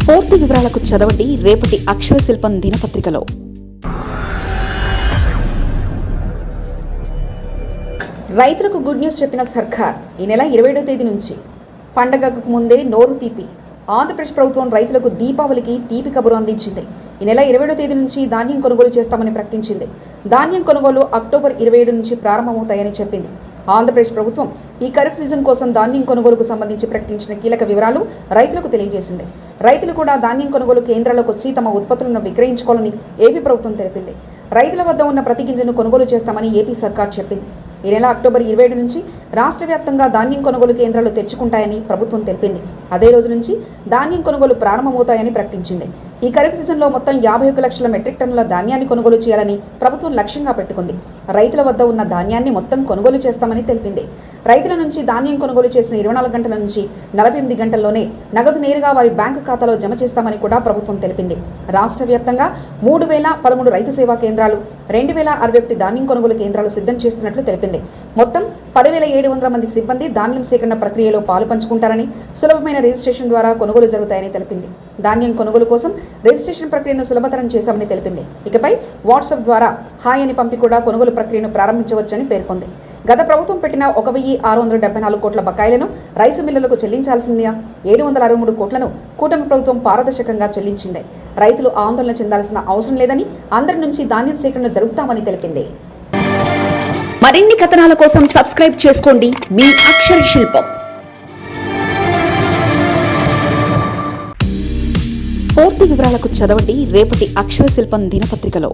పూర్తి వివరాలకు చదవండి రేపటి అక్షర శిల్పం దినపత్రికలో. రైతులకు గుడ్ న్యూస్ చెప్పిన సర్కార్. ఈ నెల 27వ తేదీ నుంచి పండగకు ముందే నోరు తీపి. ఆంధ్రప్రదేశ్ ప్రభుత్వం రైతులకు దీపావళికి తీపి కబురు అందించింది. ఈ నెల 27వ తేదీ నుంచి ధాన్యం కొనుగోలు చేస్తామని ప్రకటించింది. ధాన్యం కొనుగోలు అక్టోబర్ 27 నుంచి ప్రారంభమవుతాయని చెప్పింది. ఆంధ్రప్రదేశ్ ప్రభుత్వం ఈ ఖరీఫ్ సీజన్ కోసం ధాన్యం కొనుగోలుకు సంబంధించి ప్రకటించిన కీలక వివరాలు రైతులకు తెలియజేసింది. రైతులు కూడా ధాన్యం కొనుగోలు కేంద్రాలకు వచ్చి తమ ఉత్పత్తులను విక్రయించుకోవాలని ఏపీ ప్రభుత్వం తెలిపింది. రైతుల వద్ద ఉన్న ప్రతి గింజను కొనుగోలు చేస్తామని ఏపీ సర్కార్ చెప్పింది. ఈ నెల అక్టోబర్ 27 నుంచి రాష్ట్ర వ్యాప్తంగా ధాన్యం కొనుగోలు కేంద్రాలు తెరుచుకుంటాయని ప్రభుత్వం తెలిపింది. అదే రోజు నుంచి ధాన్యం కొనుగోలు ప్రారంభమవుతాయని ప్రకటించింది. ఈ ఖరీఫ్ సీజన్లో మొత్తం 51 లక్షల మెట్రిక్ టన్నుల ధాన్యాన్ని కొనుగోలు చేయాలని ప్రభుత్వం లక్ష్యంగా పెట్టుకుంది. రైతుల వద్ద ఉన్న ధాన్యాన్ని మొత్తం కొనుగోలు చేస్తామని తెలిపింది. రైతుల నుంచి ధాన్యం కొనుగోలు చేసిన 24 గంటల నుంచి 48 గంటల్లోనే నగదు నేరుగా వారి బ్యాంకు ఖాతాలో జమ చేస్తామని కూడా ప్రభుత్వం తెలిపింది. రాష్ట్ర వ్యాప్తంగా 3013 రైతు సేవా కేంద్రాలు, 2061 ధాన్యం కొనుగోలు కేంద్రాలు సిద్ధం చేస్తున్నట్లు తెలిపింది. మొత్తం 10,700 మంది సిబ్బంది ధాన్యం సేకరణ ప్రక్రియలో పాలు పంచుకుంటారని, సులభమైన రిజిస్ట్రేషన్ ద్వారా కొనుగోలు జరుగుతాయని తెలిపింది. ధాన్యం కొనుగోలు కోసం రిజిస్ట్రేషన్ ప్రక్రియను సులభతరం చేశామని తెలిపింది. ఇకపై వాట్సాప్ ద్వారా హాయ్ అని పంపి కూడా కొనుగోలు ప్రక్రియను ప్రారంభించవచ్చని పేర్కొంది. గత ప్రభుత్వం పెట్టిన 1,674 కోట్ల బకాయిలను రైసు మిల్లులకు చెల్లించాల్సిందిగా 763 కోట్లను కూటమి ప్రభుత్వం పారదర్శకంగా చెల్లించింది. రైతులు ఆందోళన చెందాల్సిన అవసరం లేదని, అందరి నుంచి ధాన్యం సేకరణ జరుపుతామని తెలిపింది. మరిన్ని కథనాల కోసం సబ్స్క్రైబ్ చేసుకోండి మీ అక్షర శిల్పం. పూర్తి వివరాలకు చదవండి రేపటి అక్షర శిల్పం దినపత్రికలో.